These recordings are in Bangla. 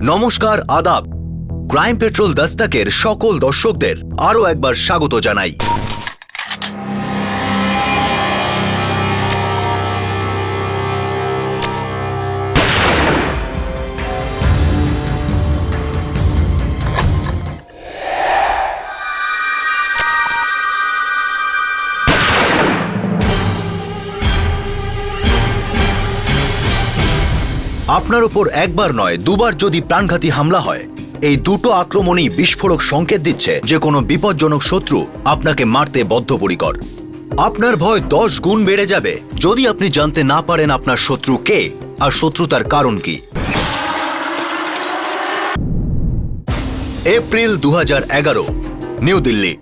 নমস্কার, আদাব। ক্রাইম পেট্রোল দস্তকের সকল দর্শকদের আরও একবার স্বাগত জানাই। আপনার উপর একবার নয় দুবার যদি প্রাণঘাতী হামলা হয়, এই দুটো আক্রমণই বিস্ফোরক সংকেত দিচ্ছে যে কোনো বিপজ্জনক শত্রু আপনাকে মারতে বদ্ধপরিকর। আপনার ভয় 10 গুণ বেড়ে যাবে যদি আপনি জানতে না পারেন আপনার শত্রু কে আর শত্রুতার কারণ কি। April 2011, new Delhi.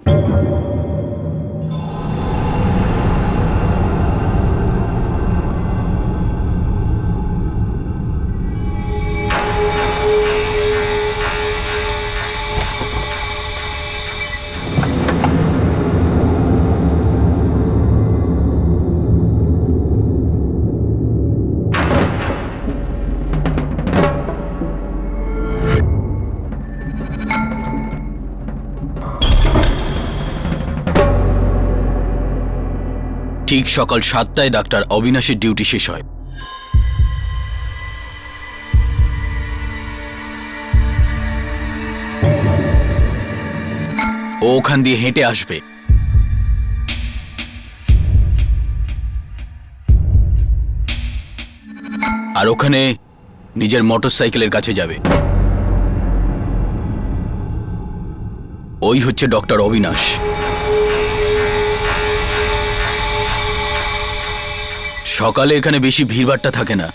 ঠিক সকাল 7টায় ডাক্তার অবিনাশের ডিউটি শেষ হয়। ও ওখান দিয়ে হেঁটে আসবে। আর ওখানে নিজের মোটরসাইকেলের কাছে যাবে। ওই হচ্ছে ডক্টর অবিনাশ। সকালে এখানে বেশি ভিড়ভাট্টা থাকে না।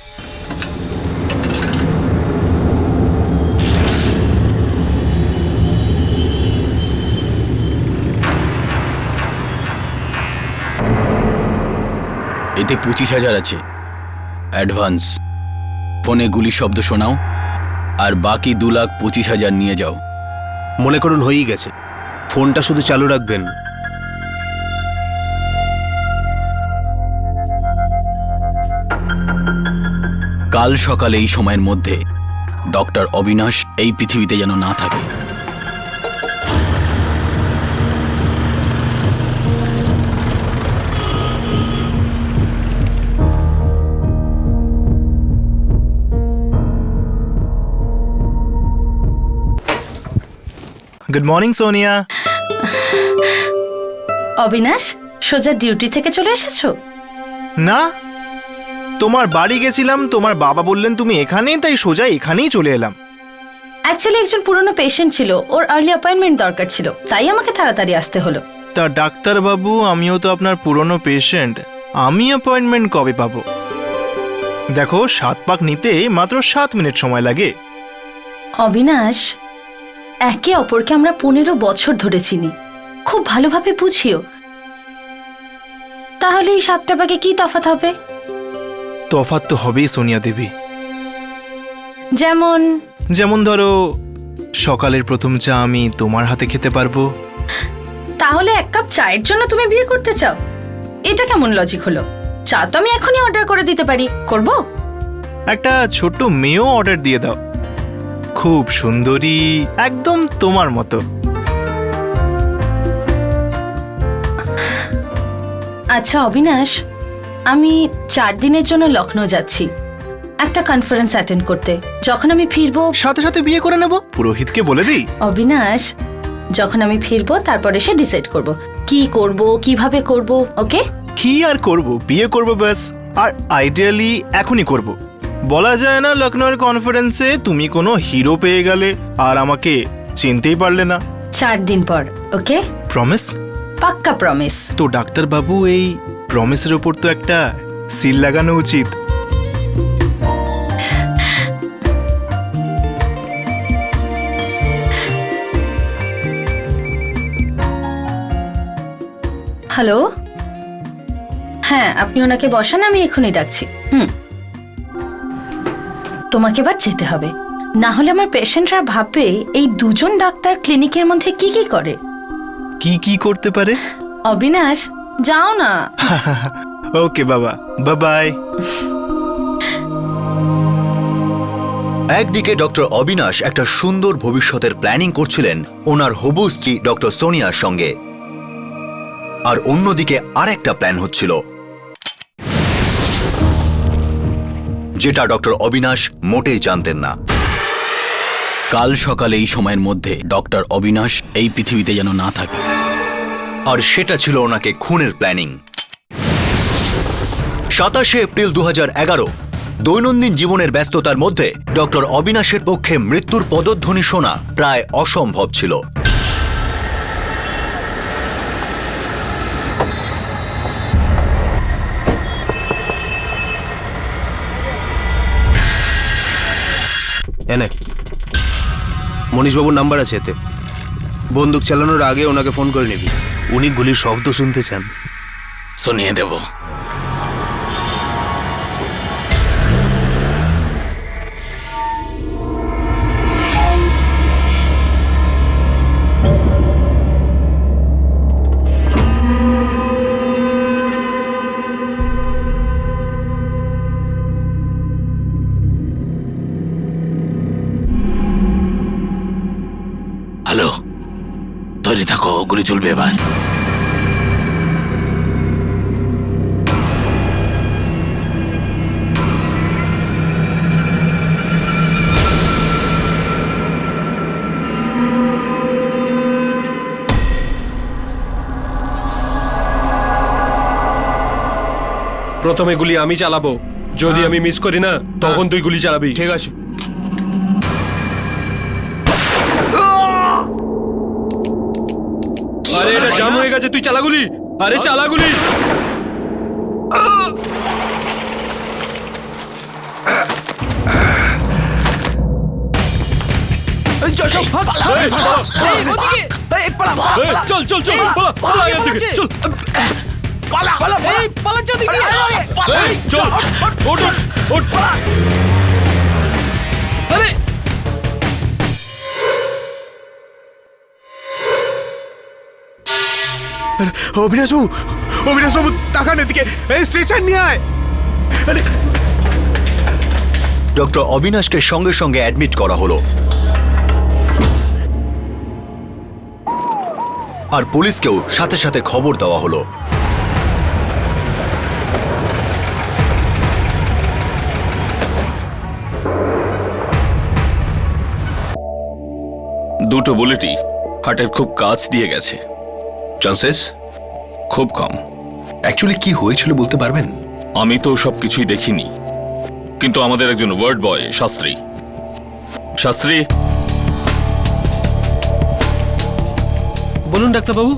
এতে 25,000 আছে অ্যাডভান্স। ফোনে গুলির শব্দ শোনাও আর বাকি 2,25,000 নিয়ে যাও। মনে করুন হয়েই গেছে। ফোনটা শুধু চালু রাখবেন। কাল সকালে এই সময়ের মধ্যে ডক্টর অবিনাশ এই পৃথিবীতে যেন না থাকে। Good morning Sonia. অবিনাশ, সোজা ডিউটি থেকে চলে এসেছো? না, তোমার বাড়ি গেছিলাম, তোমার বাবা বললেন তুমি এখানেই, তাই সোজা এখানেই চলে এলাম। অ্যাকচুয়ালি একজন পুরনো পেশেন্ট ছিল, ওর আর্লি অ্যাপয়েন্টমেন্ট দরকার ছিল, তাই আমাকে তাড়াতাড়ি আসতে হলো। তা ডাক্তার বাবু, আমিও তো আপনার পুরনো পেশেন্ট, আমি অ্যাপয়েন্টমেন্ট কবে পাবো? দেখো, 7 পাক নিতে মাত্র 7 মিনিট সময় লাগে। অবিনাশ, একে অপরকে আমরা 15 বছর ধরে চিনি, খুব ভালোভাবে বুঝিও। তাহলে এই 7টা পাকে কি তফাৎ হবে? তফাৎ তো হবেই সোনিয়া দেবী। যেমন ধরো, সকালের প্রথম চা আমি তোমার হাতে খেতে পারবো। তাহলে 1 কাপ চায়ের জন্য তুমি বিয়ে করতে চাও? এটা কেমন লজিক হলো? চা তো আমি এখনই অর্ডার করে দিতে পারি, করব? একটা ছোট্ট মেয়েও অর্ডার দিয়ে দাও, খুব সুন্দরী, একদম তোমার মতো। আচ্ছা অবিনাশ, আমি 4 দিনের জন্য লখনৌ যাচ্ছি একটা কনফারেন্স অ্যাটেন্ড করতে। যখন আমি ফিরবো সাথে সাথে বিয়ে করে নেব। পুরোহিতকে বলে দিই। অবিনাশ, যখন আমি ফিরবো তারপর এসে ডিসাইড করব কি করব, কিভাবে করব। ওকে? কি আর করব, বিয়ে করব ব্যাস। আর আইডিয়ালি এখনই করব। বলা যায় না লখনৌয়ের কনফারেন্সে তুমি কোনো হিরো পেয়ে গেলে আর আমাকে চিনতেই পারলে না। 4 দিন পর, ওকে? প্রমিস? পাক্কা প্রমিস। তো ডাক্তার বাবু, এই প্রমিসের উপর তো একটা সিল লাগানো উচিত। হ্যালো, হ্যাঁ আপনি ওনাকে বসান, আমি এখনই ডাকছি। তোমাকে এবার যেতে হবে, না হলে আমার পেশেন্টরা ভাববে এই দুজন ডাক্তার ক্লিনিকের মধ্যে কি কি করে। কি কি করতে পারে? অবিনাশ, যাও না। ওকে বাবা, বাই বাই। একদিকে ডক্টর অবিনাশ একটা সুন্দর ভবিষ্যতের প্ল্যানিং করছিলেন ওনার হবু স্ত্রী ডক্টর সোনিয়ার সঙ্গে, আর অন্যদিকে আরেকটা প্ল্যান হচ্ছিল যেটা ডক্টর অবিনাশ মোটেই জানতেন না। কাল সকালে এই সময়ের মধ্যে ডক্টর অবিনাশ এই পৃথিবীতে যেন না থাকে। আর সেটা ছিল ওনাকে খুনের প্ল্যানিং। 27 এপ্রিল 2011 দৈনন্দিন জীবনের ব্যস্ততার মধ্যে ডক্টর অবিনাশের পক্ষে মৃত্যুর পদধ্বনি শোনা প্রায় অসম্ভব ছিল। এনে মনীশবাবুর নাম্বার আছে এতে। বন্দুক চালানোর আগে ওনাকে ফোন করে নিবি। উনি গুলির শব্দ শুনতে চান। শুনিয়ে দেব। হ্যালো, তৈরি থাকো, গুলি চলবে এবার। প্রথমে গুলি আমি চালাবো, যদি আমি মিস করি না তখন তুই গুলি চালাবি। ঠিক আছে। আরে এটা জাম হয়ে গেছে, তুই চালা গুলি। আরে চালা গুলি। চল চল চল, পালা এখান থেকে, চল চল, ওঠ ওঠ। অবিনাশবাবু, অবিনাশবাবু তাকান এদিকে, এই স্ট্রেচার নিয়ে আয়। ডক্টর অবিনাশকে সঙ্গে সঙ্গে অ্যাডমিট করা হলো, আর পুলিশকেও সাথে সাথে খবর দেওয়া হলো। দুটো বুলেটই হার্টের খুব কাছ দিয়ে গেছে। চান্সেস খুব কম। অ্যাকচুয়ালি কি হয়েছিল বলতে পারবেন? আমি তো সব কিছুই দেখিনি, কিন্তু আমাদের একজন ওয়ার্ড বয় শাস্ত্রী শাস্ত্রী বলুন ডাক্তারবাবু।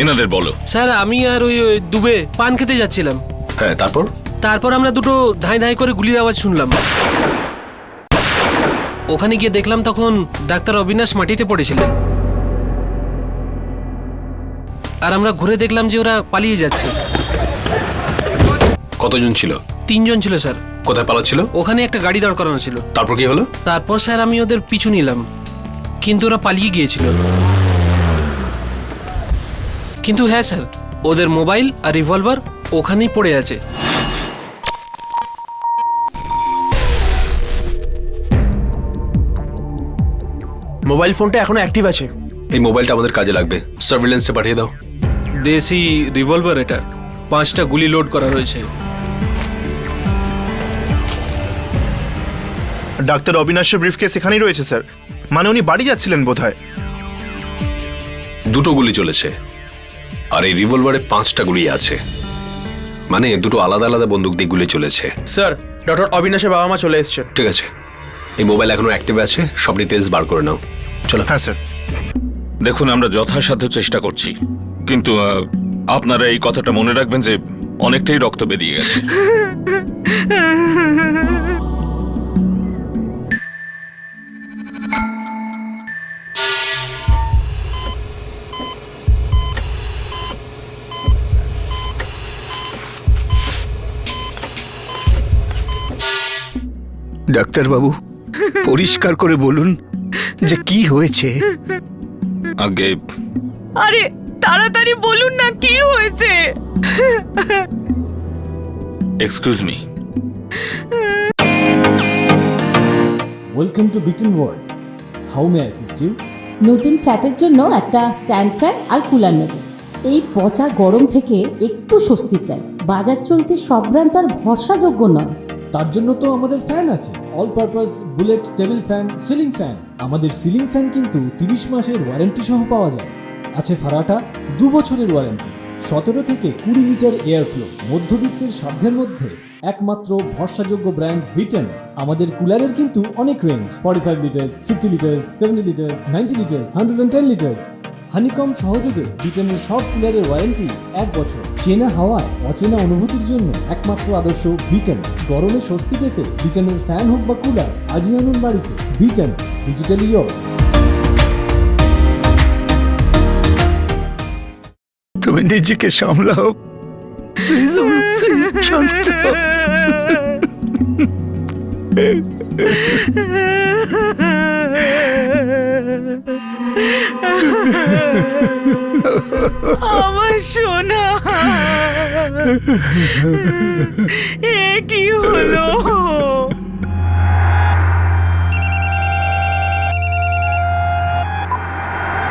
এনাদের বলো। স্যার আমি আর ওই দুবে পান খেতে যাচ্ছিলাম, হ্যাঁ, তারপর? তারপর আমরা দুটো ধাই ধাই করে গুলির আওয়াজ শুনলাম। ওখানে গিয়ে দেখলাম তখন ডাক্তার অবিনাশ মাটিতে পড়েছিলেন, আর আমরা ঘুরে দেখলাম যে ওরা পালিয়ে যাচ্ছে। কতজন ছিল? 3 জন ছিল স্যার। কোথায় পালাচ্ছিল? ওখানে একটা গাড়ি দাঁড় করানো ছিল। তারপর কি হলো? তারপর স্যার আমি ওদের পিছু নিলাম, কিন্তু ওরা পালিয়ে গিয়েছিল। কিন্তু হ্যাঁ স্যার, ওদের মোবাইল আর রিভলভার ওখানেই পড়ে আছে। মোবাইল ফোনটা এখনো অ্যাক্টিভ আছে। এই মোবাইলটা আমাদের কাজে লাগবে, সার্ভিলেন্সে পাঠিয়ে দাও। দেশি রিভলভার এটা, 5টা গুলি লোড করা রয়েছে। ডাক্তার অবিনাশের ব্রিফকেস এখানেই রয়েছে স্যার। মানে উনি বাড়ি যাচ্ছিলেন বোধহয়। দুটো গুলি চলেছে, আর এই রিভলভারে 5টা গুলি আছে। মানে দুটো আলাদা আলাদা বন্দুক দিয়ে গুলি চলেছে। স্যার, ডক্টর অবিনাশের বাবা মা চলে এসেছেন। ঠিক আছে, এই মোবাইল এখনো অ্যাক্টিভ আছে, সব ডিটেলস বার করে নাও। চলো। হ্যাঁ স্যার। দেখুন, আমরা যথাসাধ্য চেষ্টা করছি, কিন্তু আপনারা এই কথাটা মনে রাখবেন যে অনেকটাই রক্ত বেরিয়ে গেছে। ডাক্তারবাবু, পরিষ্কার করে বলুন যে কি হয়েছে। আগে আরে তাড়াতাড়ি বলুন না কি হয়েছে। এক্সকিউজ মি, ওয়েলকাম টু বিটেন world. How may I assist you? নতুন ফ্ল্যাটের জন্য একটা স্ট্যান্ড ফ্যান আর কুলার নেব। এই পচা গরম থেকে একটু স্বস্তি চাই। বাজার চলতে সব ব্র্যান্ড আর ভরসাযোগ্য নয়। তার জন্য তো আমাদের ফ্যান আছে, all purpose bullet table fan, ceiling fan. আমাদের সিলিং ফ্যান কিন্তু 30 মাসের ওয়ারেন্টি সহ পাওয়া যায়। আছে ফারাটা 2 বছরের ওয়ারেন্টি, 17 থেকে 20 মিটার এয়ার ফ্লো, মধ্যবিত্তের সাধ্যের মধ্যে একমাত্র ভরসাযোগ্য ব্র্যান্ড বিটেন। আমাদের কুলারের কিন্তু অনেক range, 45 litres, 50 litres, 70 litres, 90 litres, 110 litres. Honeycomb সহযোগে বিটেনের সব কুলারের ওয়ারেন্টি 1 বছর। চেনা হাওয়ায় অচেনা অনুভূতির জন্য একমাত্র আদর্শ বিটেন। গরমে স্বস্তি পেতে বিটেনের ফ্যান হোক বা কুলার, আজই আনুন বাড়িতে। Beaten, digitally yours. তুমি নিজেকে সামলাও প্লিজ। আমার সোনা, এ কি হলো?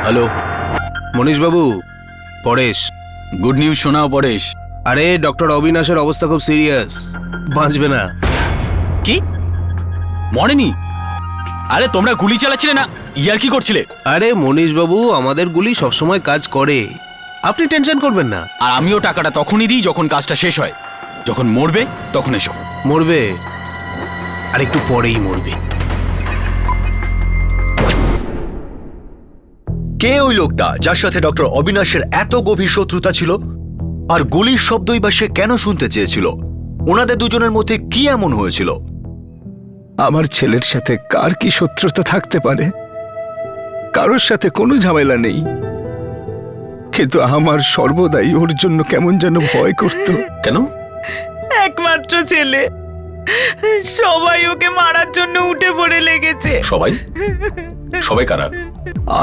হ্যালো, মনীশবাবু, পরেশ। গুড নিউজ শোনাও পরেশ। আরে ডক্টর অবিনাশের অবস্থা খুব সিরিয়াস, বাঁচবে না। কি মরেনি? আরে তোমরা গুলি চালাচ্ছিলে না, ইয়ার কি করছিলে? আরে মনীশবাবু, আমাদের গুলি সবসময় কাজ করে, আপনি টেনশন করবেন না। আর আমিও টাকাটা তখনই দিই যখন কাজটা শেষ হয়। যখন মরবে তখন এসো। মরবে? আর একটু পরেই মরবে। কে ওই লোকটা যার সাথে ডক্টর অবিনাশের এত গভীর শত্রুতা ছিল? আর গুলির শব্দই বা সে কেন শুনতে চেয়েছিল? ওনাদের দুজনের মধ্যে কি এমন হয়েছিল? আমার ছেলের সাথে কার কি শত্রুতা থাকতে পারে? কারোর সাথে কোনো ঝামেলা নেই, কিন্তু আমার সর্বদাই ওর জন্য কেমন যেন ভয় করত। কেন? একমাত্র ছেলে, সবাই ওকে মারার জন্য উঠে পড়ে লেগেছে। সবাই? সবাই কারা?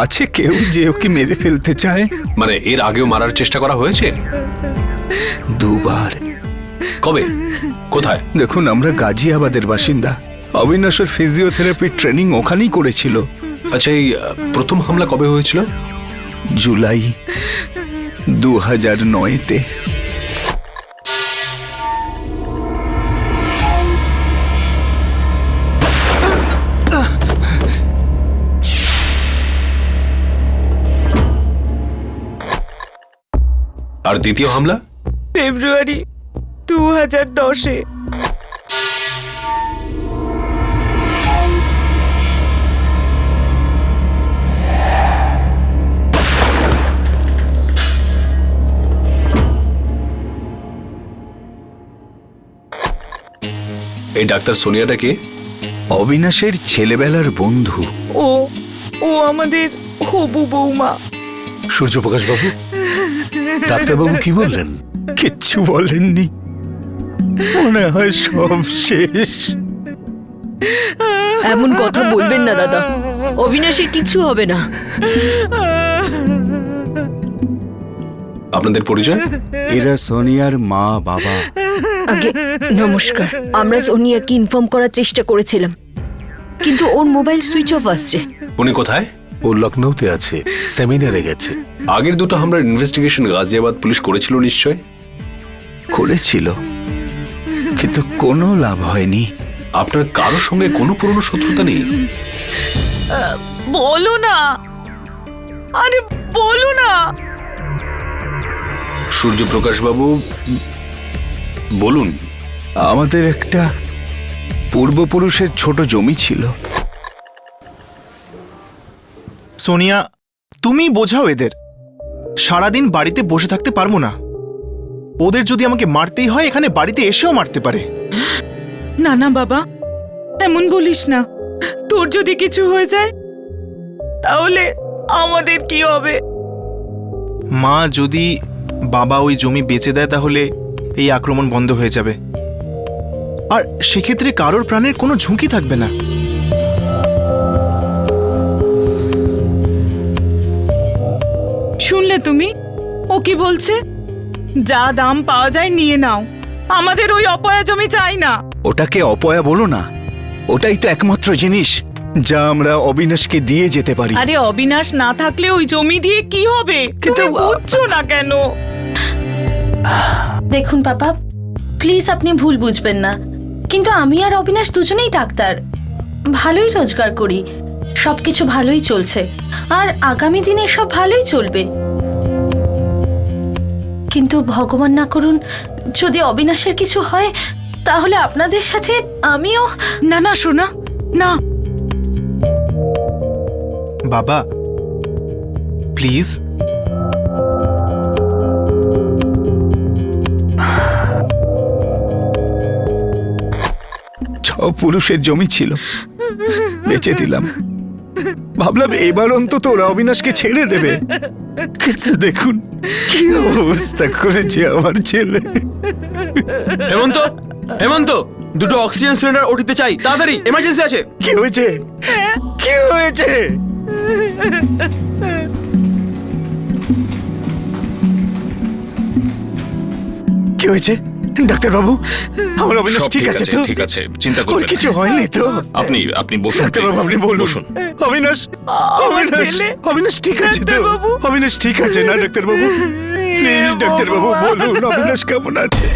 আছে কেউ যে ওকে মেরে ফেলতে চায়। মানে এর আগেও মারার চেষ্টা করা হয়েছে? 2 বার। কবে? কোথায়? দেখুন, আমরা গাজিয়াবাদের বাসিন্দা। অবিনাশের ফিজিওথেরাপির ট্রেনিং ওখানেই করেছিল। আচ্ছা, এই প্রথম হামলা কবে হয়েছিল? জুলাই 2009-তে। আর দ্বিতীয় হামলা? ফেব্রুয়ারি 2010-এ। এই ডাক্তার সোনিয়াটা কে? অবিনাশের ছেলেবেলার বন্ধু। ও আমাদের হবু বৌমা। সূর্যপ্রকাশ বাবু, ডাক্তারবাবু কি বললেন? কিচ্ছু বলেননি, মনে হয় সব শেষ। এমন কথা বলবেন না দাদা, অবিনাশের কিছু হবে না। আপনাদের পরিচয়? এরা সোনিয়ার মা বাবা। আগে নমস্কার। আমরা সোনিয়াকে ইনফর্ম করার চেষ্টা করেছিলাম, কিন্তু ওর মোবাইল সুইচ অফ আসছে। উনি কোথায়? ও লখনৌতে আছে, সেমিনারে গেছে। আগের দুটো হামলার ইনভেস্টিগেশন গাজিয়াবাদ পুলিশ করেছিল নিশ্চয়? করেছিল, কিন্তু কোনো লাভ হয়নি। আপনার কারোর সঙ্গে কোনো পুরনো শত্রুতা নেই? বলো না, আরে বলো না। সূর্যপ্রকাশ বাবু বলুন। আমাদের একটা পূর্বপুরুষের ছোট জমি ছিল। সোনিয়া, তুমি বোঝাও এদের। সারাদিন বাড়িতে বসে থাকতে পারবো না। ওদের যদি আমাকে মারতেই হয়, এখানে বাড়িতে এসেও মারতে পারে। না না বাবা, এমন বলিস না। তোর যদি কিছু হয়ে যায় তাহলে আমাদের কি হবে? মা, যদি বাবা ওই জমি বেচে দেয় তাহলে এই আক্রমণ বন্ধ হয়ে যাবে, আর সেক্ষেত্রে কারোর প্রাণের কোনো ঝুঁকি থাকবে না। শুনলে তুমি ও কি বলছে? যা দাম পাওয়া যায় নিয়ে নাও, আমাদের ওই অপয়া জমি চাই না। ওটাকে অপয়া বলো না, ওটাই তো একমাত্র জিনিস যা আমরা অবিনাশকে দিয়ে যেতে পারি। আরে অবিনাশ না থাকলে ওই জমি দিয়ে কি হবে? কিন্তু- তুমি বুঝছো না কেন? দেখুন পাপা, প্লিজ আপনি ভুল বুঝবেন না, কিন্তু আমি আর অবিনাশ দুজনেই ডাক্তার, ভালোই রোজগার করি, সবকিছু ভালোই চলছে, আর আগামী দিনে সব ভালোই চলবে। কিন্তু ভগবান না করুন, যদি অবিনাশের কিছু হয় তাহলে আপনাদের সাথে আমিও। না না সোনা, না। বাবা প্লিজ। পুরুষের জমি ছিল, বেচে দিলাম, ভাবলাম এবার অন্তত ওরা অবিনাশকে ছেড়ে দেবে, কিন্তু দেখুন কি অবস্থা করেছে আমার ছেলে। হেমন্ত, হেমন্ত, দুটো অক্সিজেন সিলিন্ডার ওটিতে চাই, তাড়াতাড়ি, এমার্জেন্সি আছে। কি হয়েছে? কি হয়েছে? কি হয়েছে ডাক্তারবাবু? আমার অবিনাশ সব ঠিক আছে তো? ঠিক আছে, চিন্তা ওর করবেন কিছু না। হয়নি তো? আপনি বসুন, ডাক্তারবাবু আপনি বলুন। বসুন। অবিনাশ, অবিনাশ, ছেলে। অবিনাশ ঠিক আছে তো? ডাক্তারবাবু। অবিনাশ ঠিক আছে না ডাক্তারবাবু? প্লিজ ডাক্তারবাবু বলুন অবিনাশ কেমন আছে?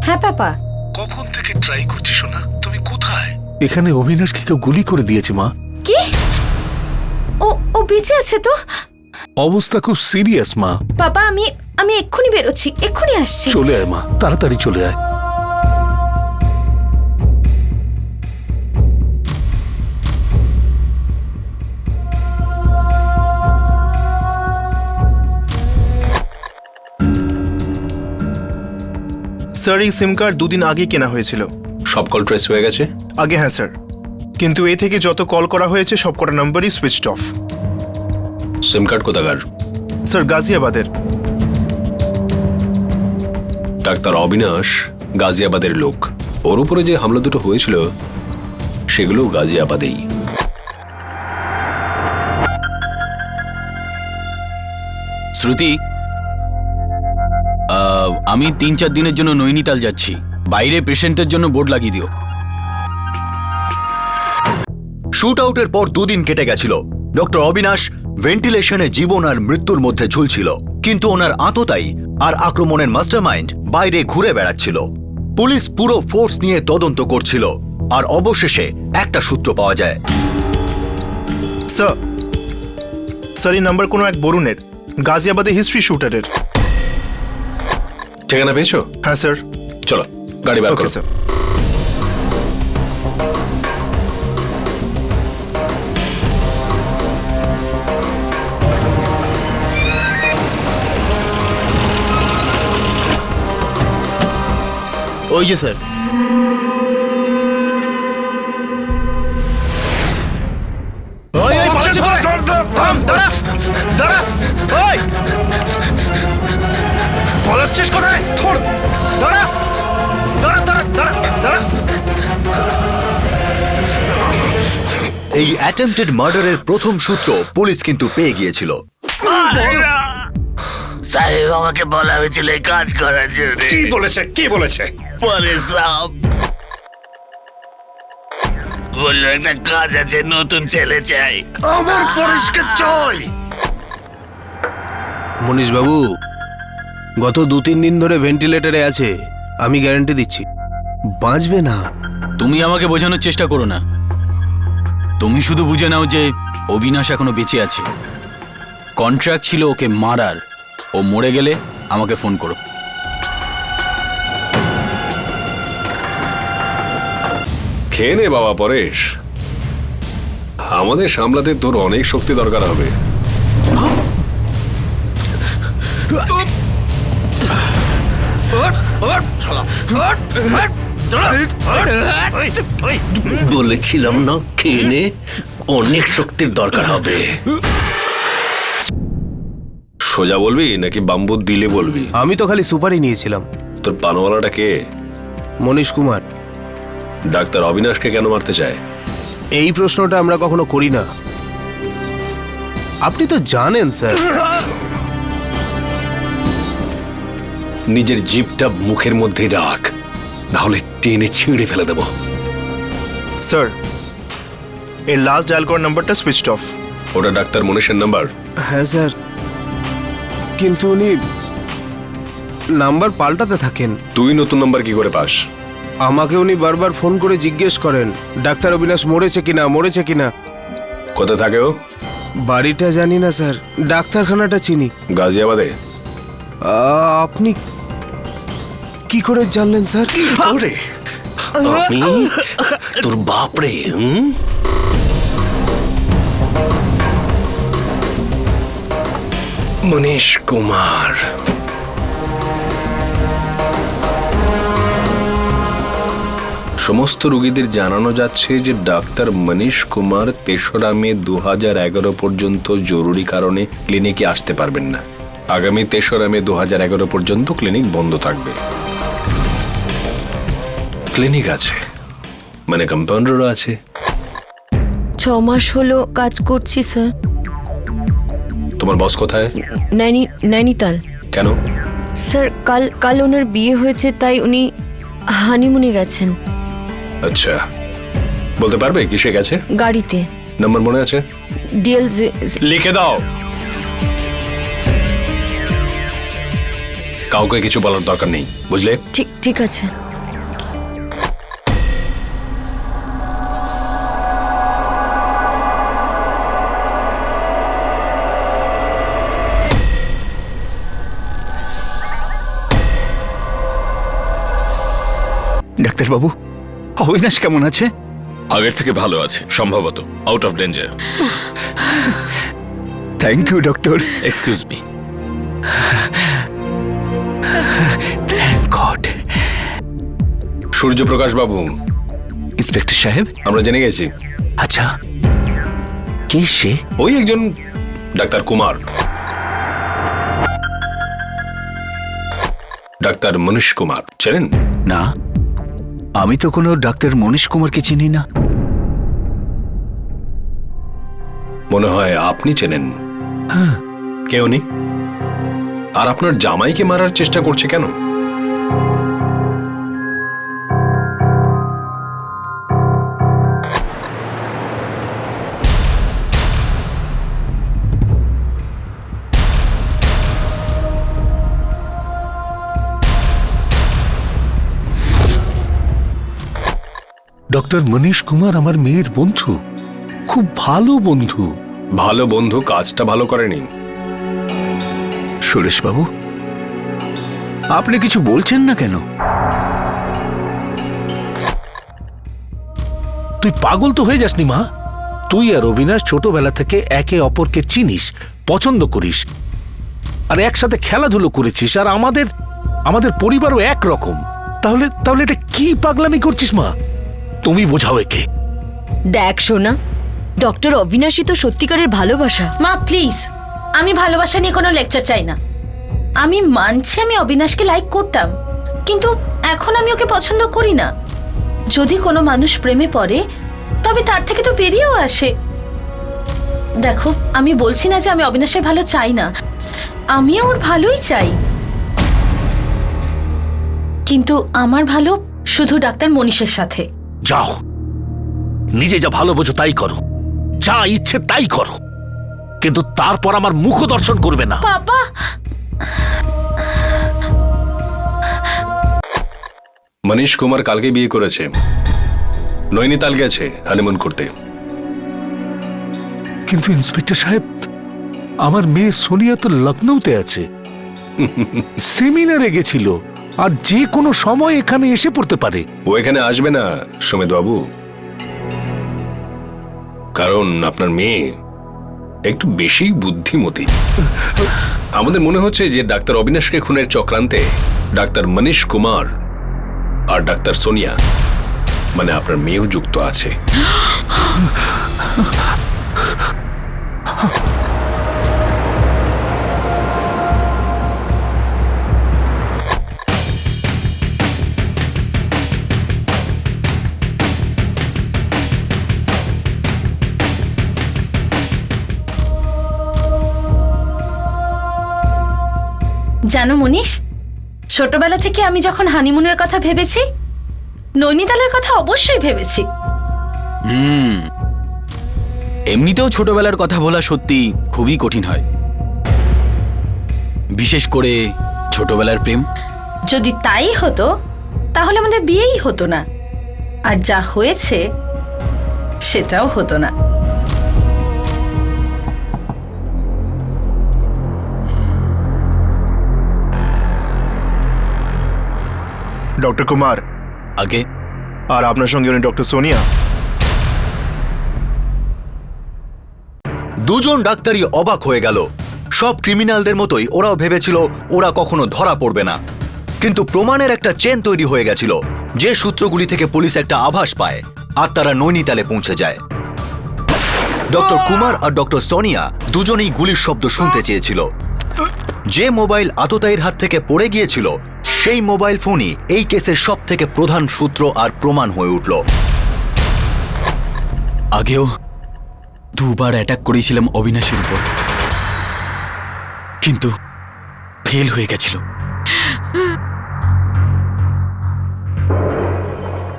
হ্যাঁ পাপা। কখন থেকে ট্রাই করছি সোনা, তুমি কোথায়? এখানে অবিনাশকে কেউ গুলি করে দিয়েছে মা। কি? ও ও বেঁচে আছে তো? অবস্থা খুব সিরিয়াস মা। পাপা আমি আমি এক্ষুনি বেরোচ্ছি, এক্ষুনি আসছি। চলে আয় মা, তাড়াতাড়ি চলে আয়। স্যার এই সিম কার্ড 2 দিন আগে কেনা হয়েছিল। সব কল ট্রেস হয়ে গেছে? আগে হ্যাঁ স্যার, কিন্তু এ থেকে যত কল করা হয়েছে সব কটা নাম্বারই সুইচড অফ। সিম কার্ড কোথাকার? স্যার গাজিয়াবাদের। ডাক্তার অবিনাশ গাজিয়াবাদের লোক। ওর উপরে যে হামলা দুটো হয়েছিল সেগুলো গাজিয়াবাদেই। শ্রুতি, আমি 3-4 দিনের জন্য নৈনিতাল যাচ্ছি, বাইরে পেশেন্টের জন্য বোর্ড লাগিয়ে দিও। শুট আউটের পর 2 দিন কেটে গেছিল। ডক্টর অবিনাশ ভেন্টিলেশনে জীবন আর মৃত্যুর মধ্যে ঝুলছিল, কিন্তু ওনার আততায়ী আর আক্রমণের মাস্টারমাইন্ড বাইরে ঘুরে বেড়াচ্ছিল। পুলিশ পুরো ফোর্স নিয়ে তদন্ত করছিল, আর অবশেষে একটা সূত্র পাওয়া যায়। স্যার, স্যার এই নাম্বার কোনো এক বরুণের, গাজিয়াবাদে হিস্ট্রি শুটারের। ঠিকানা পেয়েছো? হ্যাঁ স্যার। চলো গাড়ি বার ওকে করো। স্যার। ওই যে স্যার। পালাচ্ছিস কোথায়? ধর, দাঁড়া, দাঁড়া, দাঁড়া, দাঁড়া, দাঁড়া। এই অ্যাটেম্পটেড মার্ডারের প্রথম সূত্র পুলিশ কিন্তু পেয়ে গিয়েছিল। সাহেব আমাকে বলা হয়েছিল এই কাজ করার জন্য। কি বলেছে? কি বলেছে? পরে সাহেব বললো একটা কাজ আছে, নতুন ছেলে চাই। আমার পরিষ্কার চাই। মনীষ বাবু গত 2-3 দিন ধরে ভেন্টিলেটরে আছে, আমি গ্যারান্টি দিচ্ছি বাঁচবে না। তুমি আমাকে বোঝানোর চেষ্টা করো না, তুমি শুধু বুঝে নাও যে অবিনাশ এখনো বেঁচে আছে। কন্ট্রাক্ট ছিল ওকে মারার, ও মরে গেলে আমাকে ফোন করো। খেয়ে নে বাবা পরেশ, আমাদের সামলাতে তোর অনেক শক্তি দরকার হবে। বলেছিলাম না খেয়ে নে, অনেক শক্তির দরকার হবে। সোজা বলবি নাকি বাম্বু দিলে বলবি? আমি তো খালি সুপারই নিয়েছিলাম। তোর পানওয়ালাটা কে? মনীষ কুমার। ডাক্তার অবিনাশকে কেন মারতে চায়? এই প্রশ্নটা আমরা কখনো করি না। আপনি তো জানেন স্যার। নিজের জিভটা মুখের মধ্যেই রাখ, না হলে টেনে ছিঁড়ে ফেলে দেব। স্যার, এর লাস্ট ডায়াল করার নাম্বারটা সুইচড অফ। ওটা ডাক্তার মনীষের নাম্বার? হ্যাঁ স্যার, কিন্তু উনি নাম্বার পাল্টাতে থাকেন। তুই নতুন নাম্বার কি করে পাস? আমাকে উনি বারবার ফোন করে জিজ্ঞেস করেন ডাক্তার অবিনাশ মরেছে কিনা, মরেছে কিনা। কোথায় থাকে ও? বাড়িটা জানি না স্যার, ডাক্তারখানাটা চিনি। গাজিয়াবাদে? আপনি কি করে জানলেন স্যার? আমি তোর বাপ রে। মনীষ কুমার। সমস্ত রোগীদের জানানো যাচ্ছে যে ডাক্তার মনীষ কুমার ৩রা মে ২০১১ পর্যন্ত জরুরি কারণে ক্লিনিকে আসতে পারবেন না। আগামী ৩রা মে ২০১১ পর্যন্ত ক্লিনিক বন্ধ থাকবে। ক্লিনিক আছে মানে কম্পাউন্ডারও আছে। 6 মাস হলো কাজ করছি স্যার। তোমার বস কোথায়? নৈনিতাল। কেন? স্যার কাল ওনার বিয়ে হয়েছে, তাই উনি হানিমুনে গেছেন। আচ্ছা, বলতে পারবে কিসে গেছে? গাড়িতে। নাম্বার মনে আছে? ডিএল। লিখে দাও। কাউকে কিছু বলার দরকার নেই, বুঝলে? ঠিক আছে। ডাক্তারবাবু, অবিনাশ কেমন আছে? আগের থেকে ভালো আছে, সম্ভবত out of danger. Thank you doctor. Excuse me. Thank god. Suryaprakash বাবু। ইন্সপেক্টর সাহেব, আমরা জেনে গেছি। আচ্ছা, কে সে? ওই একজন ডাক্তার কুমার, ডাক্তার মনীষ কুমার। চেনেন? না, আমি তো কোনো ডাক্তার মনীষ কুমারকে চিনি না। মনে হয় আপনি চেনেন। হ্যাঁ। কে উনি? আর আপনার জামাইকে মারার চেষ্টা করছে কেন? ডক্টর মনীষ কুমার আমার মেয়ের বন্ধু, খুব ভালো বন্ধু। ভালো বন্ধু কাজটা ভালো করেনি। সুরেশবাবু, আপনি কিছু বলছেন না কেন? তুই পাগল তো হয়ে যাসনি মা? তুই আর অবিনাশ ছোটবেলা থেকে একে অপরকে চিনিস, পছন্দ করিস, আর একসাথে খেলাধুলো করেছিস, আর আমাদের পরিবারও একরকম। তাহলে এটা কি পাগলামি করছিস মা? তুমি বোঝাও একে। দেখ সোনা, ডক্টর অবিনাশই তো সত্যিকারের ভালোবাসা। মা প্লিজ, আমি ভালোবাসা নিয়ে কোনো লেকচার চাই না। আমি মানছি আমি অবিনাশকে লাইক করতাম, কিন্তু এখন আমি ওকে পছন্দ করি না। যদি কোনো মানুষ প্রেমে পড়ে তবে তার থেকে তো বেরিয়েও আসে। দেখো, আমি বলছি না যে আমি অবিনাশের ভালো চাই না, আমিও ওর ভালোই চাই, কিন্তু আমার ভালো শুধু ডাক্তার মনীষের সাথে। যাও, নিজে যা ভালো বোঝো তাই করো, যা ইচ্ছে তাই করো, কিন্তু তারপর আমার মুখ দর্শন করবে না। বাবা, মনীষ কুমার কালকে বিয়ে করেছে, নৈনিতাল গেছে হানিমুন করতে। কিন্তু ইন্সপেক্টর সাহেব, আমার মেয়ে সোনিয়া তো লখনৌতে আছে, সেমিনারে গেছিল, আর যে কোনো সময় এখানে এসে পড়তে পারে। ও এখানে আসবে না সুমিত বাবু, কারণ আপনার মেয়ে একটু বেশি বুদ্ধিমতী। আমাদের মনে হচ্ছে যে ডাক্তার অবিনাশকে খুনের চক্রান্তে ডাক্তার মনীষ কুমার আর ডাক্তার সোনিয়া মানে আপনার মেয়েও যুক্ত আছে। জানো মনীষ, ছোটবেলা থেকে আমি যখন হানিমুনের কথা ভেবেছি, নৈনিতালের কথা অবশ্যই ভেবেছি। এমনিতেও ছোটবেলার কথা বলা সত্যি খুবই কঠিন হয়, বিশেষ করে ছোটবেলার প্রেম। যদি তাই হতো তাহলে আমাদের বিয়েই হতো না, আর যা হয়েছে সেটাও হতো না। ডক্টর কুমার আগে আর আপনার সঙ্গে উনি ডক্টর সোনিয়া। দুজন ডাক্তারই অবাক হয়ে গেল। সব ক্রিমিনালদের মতোই ওরাও ভেবেছিল ওরা কখনো ধরা পড়বে না, কিন্তু প্রমাণের একটা চেন তৈরি হয়ে গেছিল, যে সূত্রগুলি থেকে পুলিশ একটা আভাস পায়, আর তারা নৈনিতালে পৌঁছে যায়। ডক্টর কুমার আর ডক্টর সোনিয়া দুজনেই গুলির শব্দ শুনতে চেয়েছিল। যে মোবাইল আততায়ীর হাত থেকে পড়ে গিয়েছিল, সেই মোবাইল ফোনই এই কেসের সব থেকে প্রধান সূত্র আর প্রমাণ হয়ে উঠল। আগেও দুবার অ্যাটাক করেছিলাম অবিনাশের উপর, কিন্তু ফেল হয়ে গেছিল।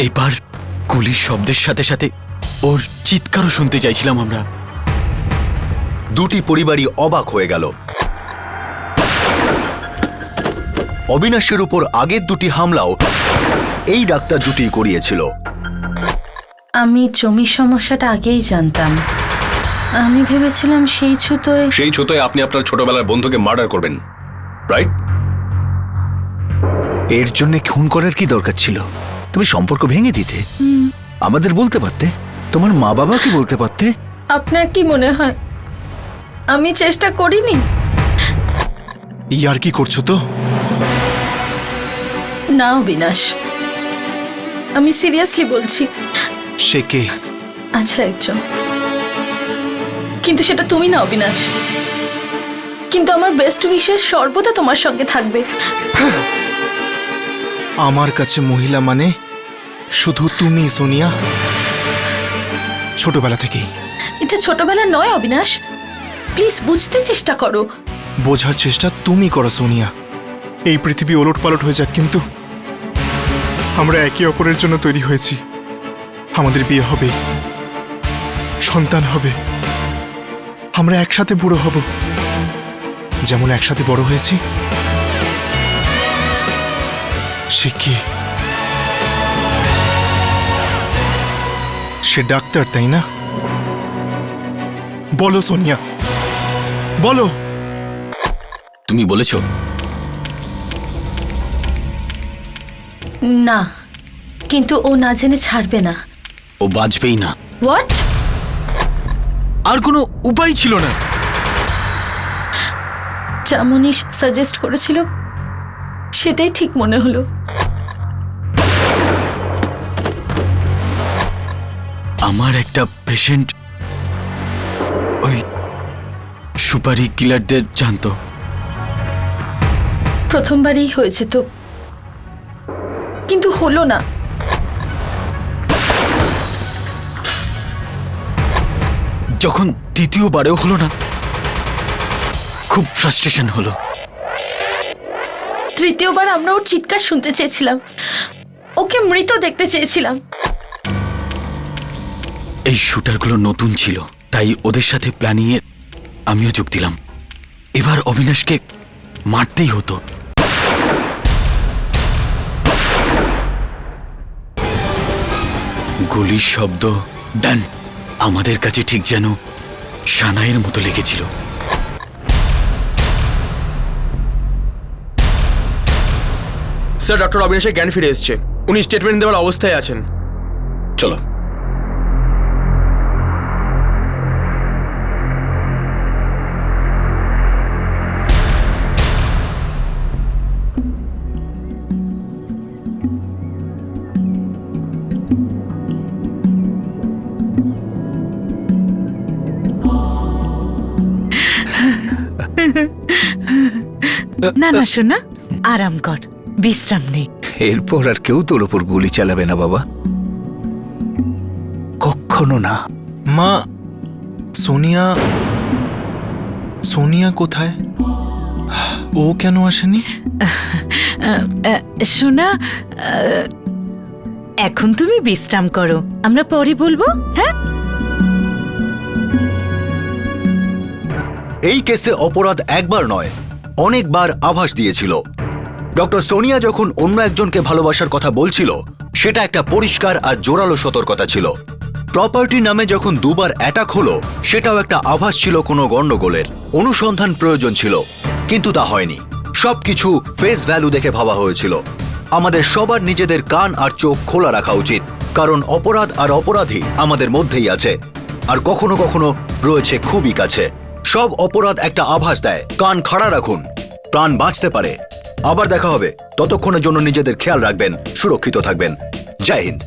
এবার গুলির শব্দের সাথে সাথে ওর চিৎকারও শুনতে চাইছিলাম আমরা। দুটি পরিবারই অবাক হয়ে গেল। অবিনাশের উপর আগের দুটি হামলাও এই ডাক্তার জুটি করিয়েছিল। আমি জমির সমস্যাটা আগেই জানতাম। আমি ভেবেছিলাম সেই ছুতোয় আপনি আপনার ছোটবেলার বন্ধুকে মার্ডার করবেন, রাইট? এর জন্য খুন করার কি দরকার ছিল? তুমি সম্পর্ক ভেঙে দিতে আমাদের বলতে পারতে, তোমার মা বাবাকে বলতে পারতে। আপনার কি মনে হয় আমি চেষ্টা করিনি? ইয়ার কি করছো তো? না অবিনাশ, আমি সিরিয়াসলি বলছি। সে কে? আচ্ছা একজন, কিন্তু সেটা তুমি না অবিনাশ। কিন্তু আমার বেস্ট উইশেস সর্বদা তোমার সঙ্গে থাকবে। আমার কাছে মহিলা মানে শুধু তুমি সোনিয়া, ছোটবেলা থেকেই। এটা ছোটবেলা নয় অবিনাশ, প্লিজ বুঝতে চেষ্টা করো। বোঝার চেষ্টা তুমি করো সোনিয়া। এই পৃথিবী ওলট পালট হয়ে যাক, কিন্তু আমরা একে অপরের জন্য তৈরি হয়েছি। আমাদের বিয়ে হবে, সন্তান হবে, আমরা একসাথে বুড়ো হব, যেমন একসাথে বড় হয়েছি। সে কে? সে ডাক্তার, তাই না? বলো সোনিয়া, বলো। তুমি বলেছ? না, কিন্তু ও না জেনে ছাড়বে না। ও বাঁচবেই না। হোয়াট? আর কোনো উপায় ছিল না। যা মনীষ সাজেস্ট করেছিল সেটাই ঠিক মনে হলো। আমার একটা পেশেন্ট ওই সুপারি কিলারদের জানতো। প্রথমবারই হয়েছে তো, কিন্তু হলো না। যখন দ্বিতীয়বারেও হলো না, খুব ফ্রাস্ট্রেশন হলো। তৃতীয়বার আমরা ওর চিৎকার শুনতে চেয়েছিলাম, ওকে মৃত দেখতে চেয়েছিলাম। এই শুটারগুলো নতুন ছিল, তাই ওদের সাথে প্ল্যানিংয়ে আমিও যোগ দিলাম। এবার অবিনাশকে মারতেই হতো। গুলির শব্দ ডান আমাদের কাছে ঠিক যেন সানাইয়ের মতো লেগেছিল। স্যার, ডক্টর অবিনাশের জ্ঞান ফিরে এসছে। উনি স্টেটমেন্ট দেওয়ার অবস্থায় আছেন। চলো। না না শোনা, আরাম কর, বিশ্রাম নে। এরপর আর কেউ তোর ওপর গুলি চালাবে না বাবা, কখনো না। মা, সোনিয়া, সোনিয়া কোথায়? ও কেন আসেনি? সোনা, এখন তুমি বিশ্রাম করো, আমরা পরে বলবো। হ্যাঁ, এই কেসে অপরাধ একবার নয়, অনেকবার আভাস দিয়েছিল। ডক্টর সোনিয়া যখন অন্য একজনকে ভালোবাসার কথা বলছিল, সেটা একটা পরিষ্কার আর জোরালো সতর্কতা ছিল। প্রপার্টি নামে যখন দুবার অ্যাটাক হলো, সেটাও একটা আভাস ছিল কোনো গন্ডগোলের। অনুসন্ধান প্রয়োজন ছিল, কিন্তু তা হয়নি। সবকিছু ফেস ভ্যালু দেখে ভাবা হয়েছিল। আমাদের সবার নিজেদের কান আর চোখ খোলা রাখা উচিত, কারণ অপরাধ আর অপরাধী আমাদের মধ্যেই আছে, আর কখনো কখনো রয়েছে খুবই কাছে। সব অপরাধ একটা আভাস দেয়। কান খাড়া রাখুন, প্রাণ বাঁচতে পারে। আবার দেখা হবে, ততক্ষণের জন্য নিজেদের খেয়াল রাখবেন, সুরক্ষিত থাকবেন। জয় হিন্দ।